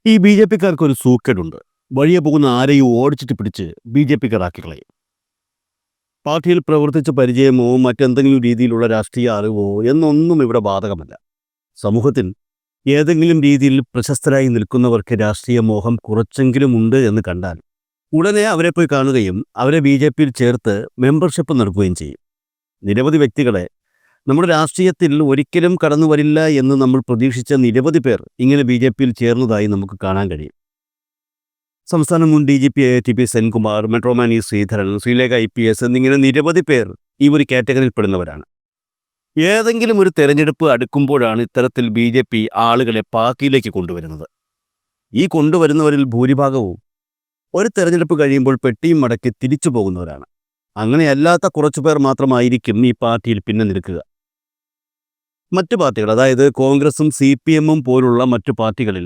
ഈ B J പിക്കാർക്ക് ഒരു സൂക്കേടുണ്ട്. വഴിയെ പോകുന്ന ആരെയും ഓടിച്ചിട്ട് പിടിച്ച് ബി ജെ പിക്കാരാക്കി കളയും. പാർട്ടിയിൽ പ്രവർത്തിച്ച പരിചയമോ മറ്റെന്തെങ്കിലും രീതിയിലുള്ള രാഷ്ട്രീയ അറിവോ എന്നൊന്നും ഇവിടെ ബാധകമല്ല. സമൂഹത്തിൽ ഏതെങ്കിലും രീതിയിൽ പ്രശസ്തരായി നിൽക്കുന്നവർക്ക് രാഷ്ട്രീയ മോഹം കുറച്ചെങ്കിലും ഉണ്ട് എന്ന് കണ്ടാൽ ഉടനെ അവരെ പോയി കാണുകയും അവരെ ബി ജെ പിയിൽ ചേർത്ത് മെമ്പർഷിപ്പ് നൽകുകയും ചെയ്യും. നിരവധി വ്യക്തികളെ നമ്മുടെ രാഷ്ട്രീയത്തിൽ ഒരിക്കലും കടന്നു വരില്ല എന്ന് നമ്മൾ പ്രതീക്ഷിച്ച നിരവധി പേർ ഇങ്ങനെ ബി ജെ പിയിൽ ചേർന്നതായി നമുക്ക് കാണാൻ കഴിയും. സംസ്ഥാന മുൻ D G P T P Senkumar, metroman E Sreedharan, Sreelekha IPS എന്നിങ്ങനെ നിരവധി പേർ ഈ ഒരു കാറ്റഗറിയിൽ പെടുന്നവരാണ്. ഏതെങ്കിലും ഒരു തെരഞ്ഞെടുപ്പ് അടുക്കുമ്പോഴാണ് ഇത്തരത്തിൽ ബി ജെ പി ആളുകളെ പാർട്ടിയിലേക്ക് കൊണ്ടുവരുന്നത്. ഈ കൊണ്ടുവരുന്നവരിൽ ഭൂരിഭാഗവും ഒരു തെരഞ്ഞെടുപ്പ് കഴിയുമ്പോൾ പെട്ടിയും മടക്കി തിരിച്ചു പോകുന്നവരാണ്. അങ്ങനെയല്ലാത്ത കുറച്ചുപേർ മാത്രമായിരിക്കും ഈ പാർട്ടിയിൽ പിന്നെ നിൽക്കുക. മറ്റു പാർട്ടികൾ, അതായത് കോൺഗ്രസും CPM പോലുള്ള മറ്റു പാർട്ടികളിൽ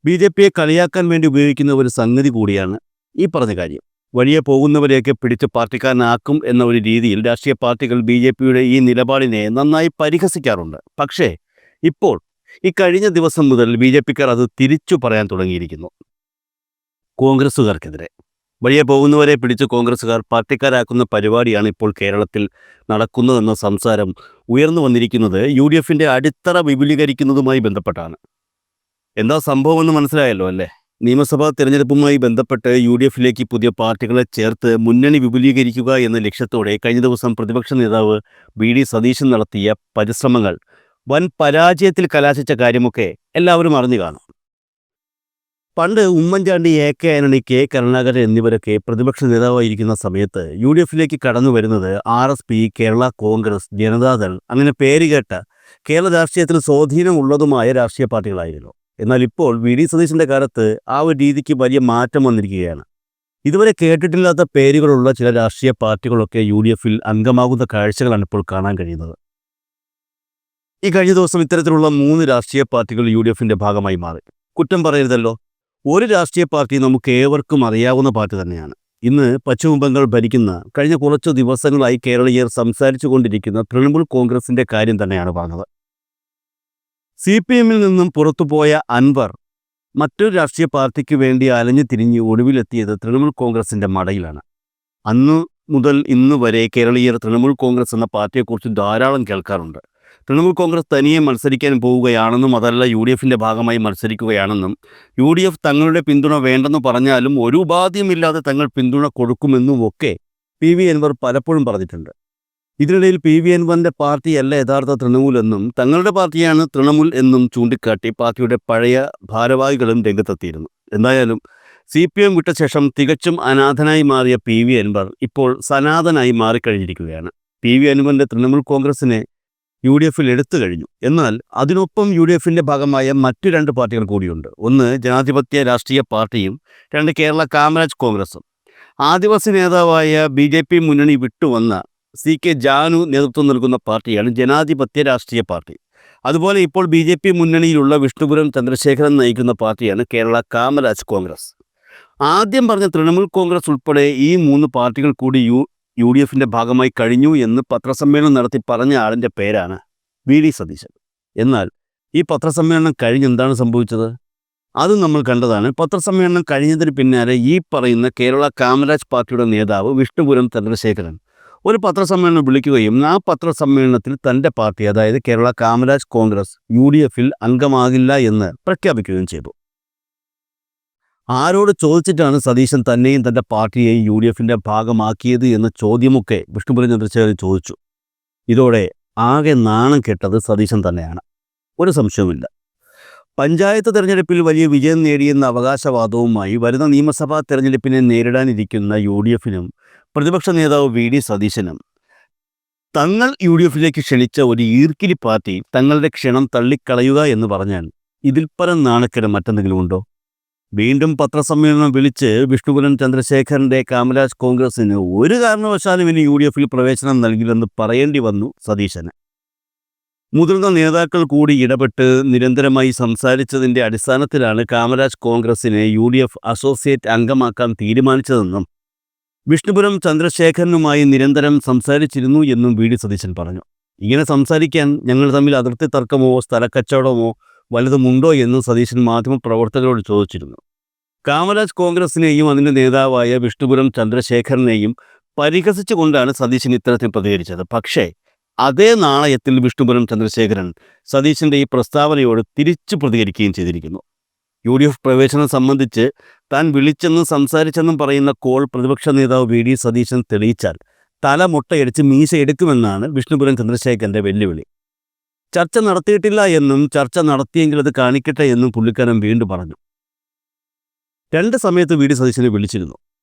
ബി ജെ പിയെ കളിയാക്കാൻ വേണ്ടി ഉപയോഗിക്കുന്ന ഒരു സംഗതി കൂടിയാണ് ഈ പറഞ്ഞ കാര്യം. വഴിയെ പോകുന്നവരെയൊക്കെ പിടിച്ച് പാർട്ടിക്കാരനാക്കും എന്ന ഒരു രീതിയിൽ രാഷ്ട്രീയ പാർട്ടികൾ ബി ജെ പിയുടെ ഈ നിലപാടിനെ നന്നായി പരിഹസിക്കാറുണ്ട്. പക്ഷേ ഇപ്പോൾ ഈ കഴിഞ്ഞ ദിവസം മുതൽ ബി ജെ പിക്കാർ അത് തിരിച്ചു പറയാൻ തുടങ്ങിയിരിക്കുന്നു. കോൺഗ്രസുകാർക്കെതിരെ വഴിയെ പോകുന്നവരെ പിടിച്ച് കോൺഗ്രസുകാർ പാർട്ടിക്കാരാക്കുന്ന പരിപാടിയാണ് ഇപ്പോൾ കേരളത്തിൽ നടക്കുന്നതെന്ന സംസാരം ഉയർന്നു വന്നിരിക്കുന്നത് UDFന്റെ അടിത്തറ വിപുലീകരിക്കുന്നതുമായി ബന്ധപ്പെട്ടാണ്. എന്താ സംഭവമെന്ന് മനസ്സിലായല്ലോ അല്ലേ? നിയമസഭാ തെരഞ്ഞെടുപ്പുമായി ബന്ധപ്പെട്ട് UDFിലേക്ക് പുതിയ പാർട്ടികളെ ചേർത്ത് മുന്നണി വിപുലീകരിക്കുക എന്ന ലക്ഷ്യത്തോടെ കഴിഞ്ഞ ദിവസം പ്രതിപക്ഷ നേതാവ് VD സതീശൻ നടത്തിയ പരിശ്രമങ്ങൾ വൻ പരാജയത്തിൽ കലാശിച്ച കാര്യമൊക്കെ എല്ലാവരും അറിഞ്ഞു കാണും. പണ്ട് ഉമ്മൻചാണ്ടി, AK ആന്റണി, K കരുണാകരൻ എന്നിവരൊക്കെ പ്രതിപക്ഷ നേതാവായിരിക്കുന്ന സമയത്ത് UDFിലേക്ക് കടന്നു വരുന്നത് RSP, കേരള കോൺഗ്രസ്, ജനതാദൾ അങ്ങനെ പേരുകേട്ട കേരള രാഷ്ട്രീയത്തിൽ സ്വാധീനമുള്ളതുമായ രാഷ്ട്രീയ പാർട്ടികളായിരുന്നു. എന്നാൽ ഇപ്പോൾ VD സതീശൻ്റെ കാലത്ത് ആ ഒരു രീതിക്ക് വലിയ മാറ്റം വന്നിരിക്കുകയാണ്. ഇതുവരെ കേട്ടിട്ടില്ലാത്ത പേരുകളുള്ള ചില രാഷ്ട്രീയ പാർട്ടികളൊക്കെ UDFിൽ അംഗമാകുന്ന കാഴ്ചകളാണ് ഇപ്പോൾ കാണാൻ കഴിയുന്നത്. ഈ കഴിഞ്ഞ ദിവസം ഇത്തരത്തിലുള്ള 3 രാഷ്ട്രീയ പാർട്ടികൾ UDFിൻ്റെ ഭാഗമായി മാറി. കുറ്റം പറയരുതല്ലോ, ഒരു രാഷ്ട്രീയ പാർട്ടി നമുക്ക് ഏവർക്കും അറിയാവുന്ന പാർട്ടി തന്നെയാണ്. ഇന്ന് പശ്ചിമ ബംഗാൾ ഭരിക്കുന്ന കഴിഞ്ഞ കുറച്ചു ദിവസങ്ങളായി കേരളീയർ സംസാരിച്ചു കൊണ്ടിരിക്കുന്ന തൃണമൂൽ കോൺഗ്രസിൻ്റെ കാര്യം തന്നെയാണ് പറഞ്ഞത്. CPMൽ നിന്നും പുറത്തുപോയ അൻവർ മറ്റൊരു രാഷ്ട്രീയ പാർട്ടിക്ക് വേണ്ടി അലഞ്ഞു തിരിഞ്ഞ് ഒടുവിലെത്തിയത് തൃണമൂൽ കോൺഗ്രസിൻ്റെ മടയിലാണ്. അന്നു മുതൽ ഇന്ന് വരെ കേരളീയർ തൃണമൂൽ കോൺഗ്രസ് എന്ന പാർട്ടിയെക്കുറിച്ച് ധാരാളം കേൾക്കാറുണ്ട്. തൃണമൂൽ കോൺഗ്രസ് തനിയെ മത്സരിക്കാൻ പോവുകയാണെന്നും അതല്ല UDFിൻ്റെ ഭാഗമായി മത്സരിക്കുകയാണെന്നും UDF തങ്ങളുടെ പിന്തുണ വേണ്ടെന്ന് പറഞ്ഞാലും ഒരു ഉപാധിയുമില്ലാതെ തങ്ങൾ പിന്തുണ കൊടുക്കുമെന്നും ഒക്കെ PV അൻവർ പലപ്പോഴും പറഞ്ഞിട്ടുണ്ട്. ഇതിനിടയിൽ PV അൻവറിൻ്റെ പാർട്ടിയല്ല യഥാർത്ഥ തൃണമൂൽ എന്നും തങ്ങളുടെ പാർട്ടിയാണ് തൃണമൂൽ എന്നും ചൂണ്ടിക്കാട്ടി പാർട്ടിയുടെ പഴയ ഭാരവാഹികളും രംഗത്തെത്തിയിരുന്നു. എന്തായാലും CPM വിട്ട ശേഷം തികച്ചും അനാഥനായി മാറിയ PV അൻവർ ഇപ്പോൾ സനാതനായി മാറിക്കഴിഞ്ഞിരിക്കുകയാണ്. PV അൻവറിൻ്റെ തൃണമൂൽ കോൺഗ്രസിനെ UDFിൽ എടുത്തു കഴിഞ്ഞു. എന്നാൽ അതിനൊപ്പം UDFിൻ്റെ ഭാഗമായ മറ്റു 2 പാർട്ടികൾ കൂടിയുണ്ട്. ഒന്ന് ജനാധിപത്യ രാഷ്ട്രീയ പാർട്ടിയും 2 കേരള കാമരാജ് കോൺഗ്രസും. ആദിവാസി നേതാവായ BJP മുന്നണി വിട്ടുവന്ന CK ജാനു നേതൃത്വം നൽകുന്ന പാർട്ടിയാണ് ജനാധിപത്യ രാഷ്ട്രീയ പാർട്ടി. അതുപോലെ ഇപ്പോൾ BJP മുന്നണിയിലുള്ള വിഷ്ണുപുരം ചന്ദ്രശേഖരൻ നയിക്കുന്ന പാർട്ടിയാണ് കേരള കാമരാജ് കോൺഗ്രസ്. ആദ്യം പറഞ്ഞ തൃണമൂൽ കോൺഗ്രസ് ഉൾപ്പെടെ ഈ 3 പാർട്ടികൾ കൂടി UDFിൻ്റെ ഭാഗമായി കഴിഞ്ഞു എന്ന് പത്രസമ്മേളനം നടത്തി പറഞ്ഞ ആളിൻ്റെ പേരാണ് VD സതീശൻ. എന്നാൽ ഈ പത്രസമ്മേളനം കഴിഞ്ഞെന്താണ് സംഭവിച്ചത്? അത് നമ്മൾ കണ്ടതാണ്. പത്രസമ്മേളനം കഴിഞ്ഞതിന് പിന്നാലെ ഈ പറയുന്ന കേരള കാമരാജ് പാർട്ടിയുടെ നേതാവ് വിഷ്ണുപുരം ചന്ദ്രശേഖരൻ ഒരു പത്രസമ്മേളനം വിളിക്കുകയും ആ പത്രസമ്മേളനത്തിൽ തൻ്റെ പാർട്ടി, അതായത് കേരള കാമരാജ് കോൺഗ്രസ് UDFിൽ അംഗമാകില്ല എന്ന് പ്രഖ്യാപിക്കുകയും ചെയ്തു. ആരോട് ചോദിച്ചിട്ടാണ് സതീശൻ തന്നെയും തൻ്റെ പാർട്ടിയെയും UDFിൻ്റെ ഭാഗമാക്കിയത് എന്ന ചോദ്യമൊക്കെ വിഷ്ണുപുരം ചന്ദ്രശേഖരൻ ചോദിച്ചു. ഇതോടെ ആകെ നാണം കെട്ടത് സതീശൻ തന്നെയാണ്, ഒരു സംശയവുമില്ല. പഞ്ചായത്ത് തെരഞ്ഞെടുപ്പിൽ വലിയ വിജയം നേടിയെന്ന അവകാശവാദവുമായി വരുന്ന നിയമസഭാ തെരഞ്ഞെടുപ്പിനെ നേരിടാനിരിക്കുന്ന UDFിനും പ്രതിപക്ഷ നേതാവ് VD സതീശനും തങ്ങൾ UDFിലേക്ക് ക്ഷണിച്ച ഒരു ഈർക്കിലി പാർട്ടി തങ്ങളുടെ ക്ഷണം തള്ളിക്കളയുക എന്ന് പറഞ്ഞാൽ ഇതിൽ പരം നാണക്കേട് മറ്റെന്തെങ്കിലും ഉണ്ടോ? വീണ്ടും പത്രസമ്മേളനം വിളിച്ച് വിഷ്ണുപുരം ചന്ദ്രശേഖരൻ്റെ കാമരാജ് കോൺഗ്രസിന് ഒരു കാരണവശാലും ഇനി UDFിൽ പ്രവേശനം നൽകില്ലെന്ന് പറയേണ്ടി വന്നു സതീശന്. മുതിർന്ന നേതാക്കൾ കൂടി ഇടപെട്ട് നിരന്തരമായി സംസാരിച്ചതിൻ്റെ അടിസ്ഥാനത്തിലാണ് കാമരാജ് കോൺഗ്രസിനെ UDF അസോസിയേറ്റ് അംഗമാക്കാൻ തീരുമാനിച്ചതെന്നും വിഷ്ണുപുരം ചന്ദ്രശേഖരനുമായി നിരന്തരം സംസാരിച്ചിരുന്നു എന്നും VD സതീശൻ പറഞ്ഞു. ഇങ്ങനെ സംസാരിക്കാൻ ഞങ്ങൾ തമ്മിൽ അതിർത്തി തർക്കമോ സ്ഥലക്കച്ചവടമോ വല്ലതുമുണ്ടോ എന്ന് സതീശൻ മാധ്യമപ്രവർത്തകരോട് ചോദിച്ചിരുന്നു. കാമരാജ് കോൺഗ്രസിനെയും അതിൻ്റെ നേതാവായ വിഷ്ണുപുരം ചന്ദ്രശേഖരനെയും പരിഹസിച്ചുകൊണ്ടാണ് സതീശൻ ഇത്തരത്തിൽ പ്രതികരിച്ചത്. പക്ഷേ അതേ നാണയത്തിൽ വിഷ്ണുപുരം ചന്ദ്രശേഖരൻ സതീശൻ്റെ ഈ പ്രസ്താവനയോട് തിരിച്ചു പ്രതികരിക്കുകയും ചെയ്തിരിക്കുന്നു. UDF പ്രവേശനം സംബന്ധിച്ച് താൻ വിളിച്ചെന്നും സംസാരിച്ചെന്നും പറയുന്ന കോൾ പ്രതിപക്ഷ നേതാവ് VD സതീശൻ തെളിയിച്ചാൽ തല മുട്ടയടിച്ച് മീശ എടുക്കുമെന്നാണ് വിഷ്ണുപുരം ചന്ദ്രശേഖരൻ്റെ വെല്ലുവിളി. ചർച്ച നടത്തിയിട്ടില്ല എന്നും ചർച്ച നടത്തിയെങ്കിൽ അത് കാണിക്കട്ടെ എന്നും പുള്ളിക്കാരൻ വീണ്ടും പറഞ്ഞു. 2 സമയത്ത് VD സതീശനെ വിളിച്ചിരുന്നു.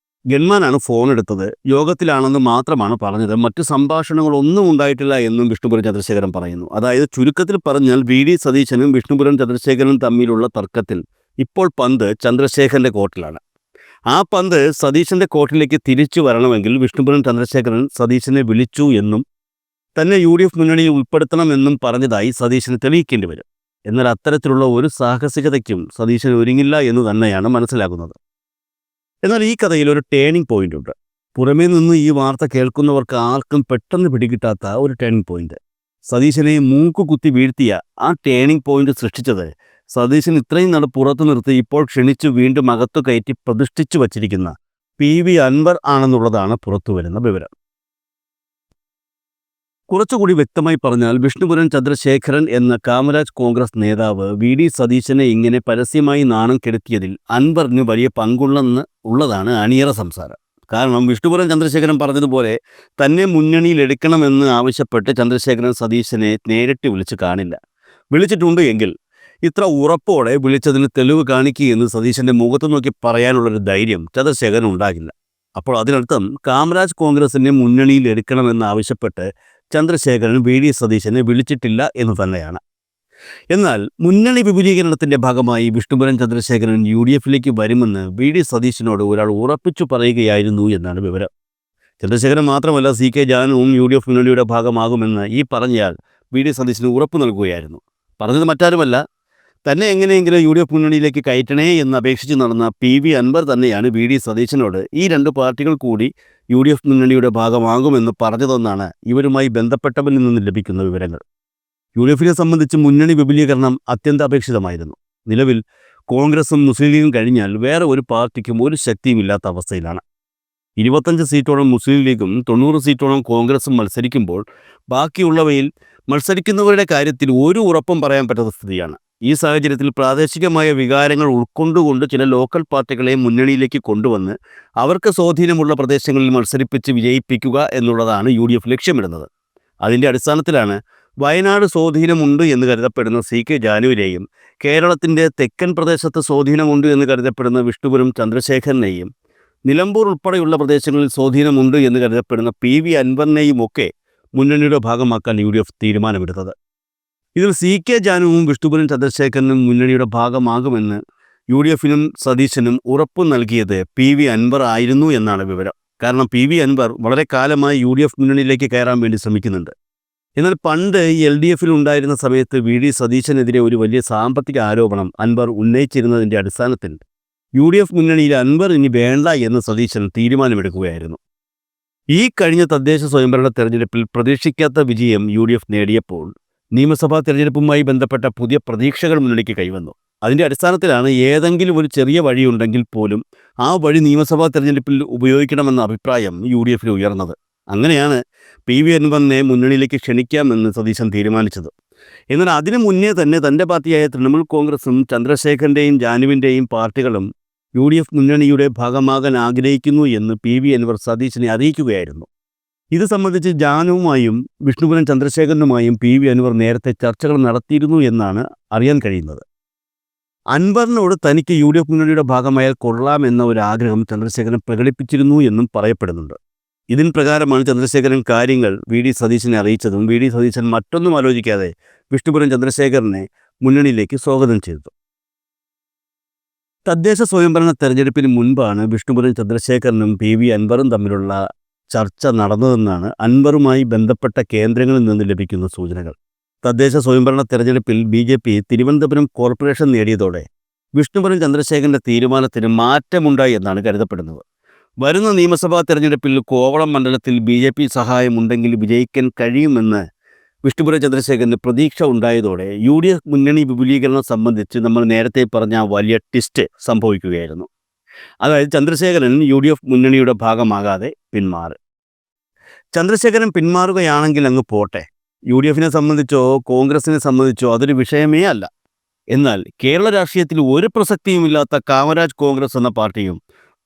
ഗൺമാനാണ് ഫോൺ എടുത്തത്, യോഗത്തിലാണെന്ന് മാത്രമാണ് പറഞ്ഞത്, മറ്റു സംഭാഷണങ്ങളൊന്നും ഉണ്ടായിട്ടില്ല എന്നും വിഷ്ണുപുരം ചന്ദ്രശേഖരൻ പറയുന്നു. അതായത് ചുരുക്കത്തിൽ പറഞ്ഞാൽ VD സതീശനും വിഷ്ണുപുരം ചന്ദ്രശേഖരനും തമ്മിലുള്ള തർക്കത്തിൽ ഇപ്പോൾ പന്ത് ചന്ദ്രശേഖരൻ്റെ കോർട്ടിലാണ്. ആ പന്ത് സതീശൻ്റെ കോർട്ടിലേക്ക് തിരിച്ചു വരണമെങ്കിൽ വിഷ്ണുപുരം ചന്ദ്രശേഖരൻ സതീശനെ വിളിച്ചു എന്നും തന്നെ UDF മുന്നണിയിൽ ഉൾപ്പെടുത്തണമെന്നും പറഞ്ഞതായി സതീശന് തെളിയിക്കേണ്ടി വരും. എന്നാൽ അത്തരത്തിലുള്ള ഒരു സാഹസികതയ്ക്കും സതീശൻ ഒരുങ്ങില്ല എന്ന് തന്നെയാണ് മനസ്സിലാകുന്നത്. എന്നാൽ ഈ കഥയിൽ ഒരു ടേണിംഗ് പോയിന്റ് ഉണ്ട്. പുറമേ നിന്ന് ഈ വാർത്ത കേൾക്കുന്നവർക്ക് ആർക്കും പെട്ടെന്ന് പിടികിട്ടാത്ത ഒരു ടേണിംഗ് പോയിന്റ്. സതീശനെ മൂക്കുകുത്തി വീഴ്ത്തിയ ആ ടേണിംഗ് പോയിന്റ് സൃഷ്ടിച്ചത് സതീശൻ ഇത്രയും നാൾ പുറത്തു നിർത്തി ഇപ്പോൾ ക്ഷണിച്ചു വീണ്ടും അകത്തു കയറ്റി പ്രതിഷ്ഠിച്ചു വച്ചിരിക്കുന്ന PV അൻവർ ആണെന്നുള്ളതാണ് പുറത്തു വരുന്ന വിവരം. കുറച്ചുകൂടി വ്യക്തമായി പറഞ്ഞാൽ വിഷ്ണുപുരം ചന്ദ്രശേഖരൻ എന്ന കാമരാജ് കോൺഗ്രസ് നേതാവ് VD സതീശനെ ഇങ്ങനെ പരസ്യമായി നാണം കെടുത്തിയതിൽ അൻവറിന് വലിയ പങ്കുള്ളതാണ് അണിയറ സംസാരം. കാരണം വിഷ്ണുപുരം ചന്ദ്രശേഖരൻ പറഞ്ഞതുപോലെ തന്നെ മുന്നണിയിൽ എടുക്കണമെന്ന് ആവശ്യപ്പെട്ട് ചന്ദ്രശേഖരൻ സതീശനെ നേരിട്ട് വിളിച്ച് കാണില്ല. വിളിച്ചിട്ടുണ്ട് എങ്കിൽ ഇത്ര ഉറപ്പോടെ വിളിച്ചതിന് തെളിവ് കാണിക്കുകയെന്ന് സതീശൻ്റെ മുഖത്ത് നോക്കി പറയാനുള്ളൊരു ധൈര്യം ചന്ദ്രശേഖരൻ ഉണ്ടാകില്ല. അപ്പോൾ അതിനർത്ഥം കാമരാജ് കോൺഗ്രസിനെ മുന്നണിയിൽ എടുക്കണമെന്ന് ആവശ്യപ്പെട്ട് ചന്ദ്രശേഖരൻ VD സതീശനെ വിളിച്ചിട്ടില്ല എന്ന് തന്നെയാണ്. എന്നാൽ മുന്നണി വിപുലീകരണത്തിൻ്റെ ഭാഗമായി വിഷ്ണുപുരം ചന്ദ്രശേഖരൻ UDFിലേക്ക് വരുമെന്ന് VD സതീശനോട് ഒരാൾ ഉറപ്പിച്ചു പറയുകയായിരുന്നു എന്നാണ് വിവരം. ചന്ദ്രശേഖരൻ മാത്രമല്ല, CK ജാനുവും UDF മുന്നണിയുടെ ഭാഗമാകുമെന്ന് ഈ പറഞ്ഞയാൾ VD സതീശന് ഉറപ്പ് നൽകുകയായിരുന്നു. പറഞ്ഞത് മറ്റാരുമല്ല, തന്നെ എങ്ങനെയെങ്കിലും UDF മുന്നണിയിലേക്ക് കയറ്റണേ എന്ന് അപേക്ഷിച്ച് നടന്ന PV അൻവർ തന്നെയാണ് VD സതീശനോട് ഈ 2 പാർട്ടികൾ കൂടി UDF മുന്നണിയുടെ ഭാഗമാകുമെന്ന് പറഞ്ഞതെന്നാണ് ഇവരുമായി ബന്ധപ്പെട്ടവരിൽ നിന്ന് ലഭിക്കുന്ന വിവരങ്ങൾ. UDFിനെ സംബന്ധിച്ച് മുന്നണി വിപുലീകരണം അത്യന്താപേക്ഷിതമായിരുന്നു. നിലവിൽ കോൺഗ്രസും മുസ്ലിം ലീഗും കഴിഞ്ഞാൽ വേറെ ഒരു പാർട്ടിക്കും ഒരു ശക്തിയും ഇല്ലാത്ത അവസ്ഥയിലാണ്. 25 സീറ്റോളം മുസ്ലിം ലീഗും 90 സീറ്റോളം കോൺഗ്രസും മത്സരിക്കുമ്പോൾ ബാക്കിയുള്ളവയിൽ മത്സരിക്കുന്നവരുടെ കാര്യത്തിൽ ഒരു ഉറപ്പും പറയാൻ പറ്റാത്ത സ്ഥിതിയാണ്. ഈ സാഹചര്യത്തിൽ പ്രാദേശികമായ വികാരങ്ങൾ ഉൾക്കൊണ്ടുകൊണ്ട് ചില ലോക്കൽ പാർട്ടികളെ മുന്നണിയിലേക്ക് കൊണ്ടുവന്ന് അവർക്ക് സ്വാധീനമുള്ള പ്രദേശങ്ങളിൽ മത്സരിപ്പിച്ച് വിജയിപ്പിക്കുക എന്നുള്ളതാണ് UDF ലക്ഷ്യമിടുന്നത്. അതിൻ്റെ അടിസ്ഥാനത്തിലാണ് വയനാട് സ്വാധീനമുണ്ട് എന്ന് കരുതപ്പെടുന്ന CK ജാനുവിനെയും കേരളത്തിൻ്റെ തെക്കൻ പ്രദേശത്ത് സ്വാധീനമുണ്ട് എന്ന് കരുതപ്പെടുന്ന വിഷ്ണുപുരം ചന്ദ്രശേഖരനെയും നിലമ്പൂർ ഉൾപ്പെടെയുള്ള പ്രദേശങ്ങളിൽ സ്വാധീനമുണ്ട് എന്ന് കരുതപ്പെടുന്ന PV അൻവറിനെയും ഒക്കെ മുന്നണിയുടെ ഭാഗമാക്കാൻ UDF തീരുമാനമെടുത്തത്. ഇതിൽ CK ജാനുവും വിഷ്ണുപുരം ചന്ദ്രശേഖരനും മുന്നണിയുടെ ഭാഗമാകുമെന്ന് UDFിനും സതീശനും ഉറപ്പു നൽകിയത് PV അൻവർ ആയിരുന്നു എന്നാണ് വിവരം. കാരണം PV അൻവർ വളരെ കാലമായി UDF മുന്നണിയിലേക്ക് കയറാൻ വേണ്ടി ശ്രമിക്കുന്നുണ്ട്. എന്നാൽ പണ്ട് LDFിൽ ഉണ്ടായിരുന്ന സമയത്ത് VD സതീശനെതിരെ ഒരു വലിയ സാമ്പത്തിക ആരോപണം അൻവർ ഉന്നയിച്ചിരുന്നതിൻ്റെ അടിസ്ഥാനത്തിൽ UDF മുന്നണിയിൽ അൻവർ ഇനി വേണ്ട എന്ന് സതീശൻ തീരുമാനമെടുക്കുകയായിരുന്നു. ഈ കഴിഞ്ഞ തദ്ദേശ സ്വയംഭരണ തെരഞ്ഞെടുപ്പിൽ പ്രതീക്ഷിക്കാത്ത വിജയം UDF നേടിയപ്പോൾ നിയമസഭാ തെരഞ്ഞെടുപ്പുമായി ബന്ധപ്പെട്ട പുതിയ പ്രതീക്ഷകൾ മുന്നണിക്ക് കൈവന്നു. അതിൻ്റെ അടിസ്ഥാനത്തിലാണ് ഏതെങ്കിലും ഒരു ചെറിയ വഴിയുണ്ടെങ്കിൽ പോലും ആ വഴി നിയമസഭാ തെരഞ്ഞെടുപ്പിൽ ഉപയോഗിക്കണമെന്ന അഭിപ്രായം UDFിൽ ഉയർന്നത്. അങ്ങനെയാണ് PV അൻവറിനെ മുന്നണിയിലേക്ക് ക്ഷണിക്കാമെന്ന് സതീശൻ തീരുമാനിച്ചത്. എന്നാൽ അതിനു മുന്നേ തന്നെ തൻ്റെ പാർട്ടിയായ തൃണമൂൽ കോൺഗ്രസും ചന്ദ്രശേഖരൻ്റെയും ജാനുവിൻ്റെയും പാർട്ടികളും UDF മുന്നണിയുടെ ഭാഗമാകാൻ ആഗ്രഹിക്കുന്നു എന്ന് PV അൻവർ സതീശനെ അറിയിക്കുകയായിരുന്നു. ഇത് സംബന്ധിച്ച് ജാനുവുമായും വിഷ്ണുപുരം ചന്ദ്രശേഖരനുമായും PV അൻവർ നേരത്തെ ചർച്ചകൾ നടത്തിയിരുന്നു എന്നാണ് അറിയാൻ കഴിയുന്നത്. അൻവറിനോട് തനിക്ക് UDF മുന്നണിയുടെ ഭാഗമായാൽ കൊള്ളാമെന്ന ഒരു ആഗ്രഹം ചന്ദ്രശേഖരൻ പ്രകടിപ്പിച്ചിരുന്നു എന്നും പറയപ്പെടുന്നുണ്ട്. ഇതിന് പ്രകാരമാണ് ചന്ദ്രശേഖരൻ കാര്യങ്ങൾ VD സതീശനെ അറിയിച്ചതും VD സതീശൻ മറ്റൊന്നും ആലോചിക്കാതെ വിഷ്ണുപുരം ചന്ദ്രശേഖരനെ മുന്നണിയിലേക്ക് സ്വാഗതം ചെയ്തത്. തദ്ദേശ സ്വയംഭരണ തെരഞ്ഞെടുപ്പിന് മുൻപാണ് വിഷ്ണുപുരം ചന്ദ്രശേഖരനും PV അൻവറും തമ്മിലുള്ള ചർച്ച നടന്നതെന്നാണ് അൻവറുമായി ബന്ധപ്പെട്ട കേന്ദ്രങ്ങളിൽ നിന്ന് ലഭിക്കുന്ന സൂചനകൾ. തദ്ദേശ സ്വയംഭരണ തെരഞ്ഞെടുപ്പിൽ BJP തിരുവനന്തപുരം കോർപ്പറേഷൻ നേടിയതോടെ വിഷ്ണുപുരം ചന്ദ്രശേഖരൻ്റെ തീരുമാനത്തിന് മാറ്റമുണ്ടായി എന്നാണ് കരുതപ്പെടുന്നത്. വരുന്ന നിയമസഭാ തെരഞ്ഞെടുപ്പിൽ കോവളം മണ്ഡലത്തിൽ BJP സഹായമുണ്ടെങ്കിൽ വിജയിക്കാൻ കഴിയുമെന്ന് വിഷ്ണുപുരം ചന്ദ്രശേഖരന് പ്രതീക്ഷ ഉണ്ടായതോടെ UDF മുന്നണി വിപുലീകരണം സംബന്ധിച്ച് നമ്മൾ നേരത്തെ പറഞ്ഞ ആ വലിയ ട്വിസ്റ്റ് സംഭവിക്കുകയായിരുന്നു. അതായത് ചന്ദ്രശേഖരൻ UDF മുന്നണിയുടെ ഭാഗമാകാതെ പിന്മാറി. ചന്ദ്രശേഖരൻ പിന്മാറുകയാണെങ്കിൽ അങ്ങ് പോട്ടെ, UDFനെ സംബന്ധിച്ചോ കോൺഗ്രസിനെ സംബന്ധിച്ചോ അതൊരു വിഷയമേ അല്ല. എന്നാൽ കേരള രാഷ്ട്രീയത്തിൽ ഒരു പ്രസക്തിയുമില്ലാത്ത കാമരാജ് കോൺഗ്രസ് എന്ന പാർട്ടിയും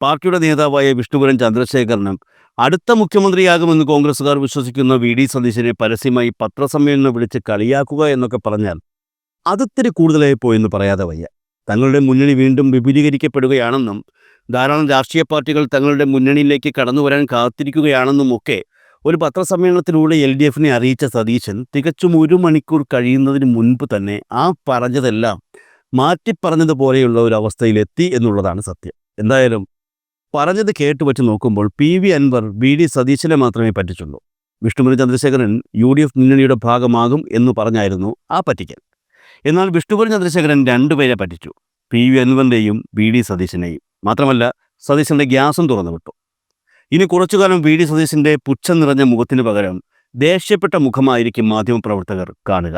പാർട്ടിയുടെ നേതാവായ വിഷ്ണുപുരം ചന്ദ്രശേഖരനും അടുത്ത മുഖ്യമന്ത്രിയാകുമെന്ന് കോൺഗ്രസ്സുകാർ വിശ്വസിക്കുന്ന VD സതീശനെ പരസ്യമായി പത്രസമ്മേളനം വിളിച്ച് കളിയാക്കുക എന്നൊക്കെ പറഞ്ഞാൽ അതിത്തിരി കൂടുതലായി പോയെന്ന് പറയാതെ വയ്യ. തങ്ങളുടെ മുന്നണി വീണ്ടും വിപുലീകരിക്കപ്പെടുകയാണെന്നും ധാരാളം രാഷ്ട്രീയ പാർട്ടികൾ തങ്ങളുടെ മുന്നണിയിലേക്ക് കടന്നു വരാൻ കാത്തിരിക്കുകയാണെന്നും ഒക്കെ ഒരു പത്രസമ്മേളനത്തിലൂടെ LDFനെ അറിയിച്ച സതീശൻ തികച്ചും 1 മണിക്കൂർ കഴിയുന്നതിന് മുൻപ് തന്നെ ആ പറഞ്ഞതെല്ലാം മാറ്റിപ്പറഞ്ഞതുപോലെയുള്ള ഒരു അവസ്ഥയിലെത്തി എന്നുള്ളതാണ് സത്യം. എന്തായാലും പറഞ്ഞത് കേട്ടുവച്ച് നോക്കുമ്പോൾ PV അൻവർ VD സതീശനെ മാത്രമേ പറ്റിച്ചുള്ളൂ. വിഷ്ണുപുരം ചന്ദ്രശേഖരൻ UDF മുന്നണിയുടെ ഭാഗമാകും എന്ന് പറഞ്ഞായിരുന്നു ആ പറ്റിക്കൽ. എന്നാൽ വിഷ്ണുപുരം ചന്ദ്രശേഖരൻ 2 പേരെ പറ്റിച്ചു, PV അൻവറിൻ്റെയും VD സതീശനെയും. മാത്രമല്ല സതീശൻ്റെ ഗ്യാസും തുറന്നു വിട്ടു. ഇനി കുറച്ചുകാലം VD സതീശൻ്റെ പുച്ഛം നിറഞ്ഞ മുഖത്തിന് പകരം ദേഷ്യപ്പെട്ട മുഖമായിരിക്കും മാധ്യമപ്രവർത്തകർ കാണുക.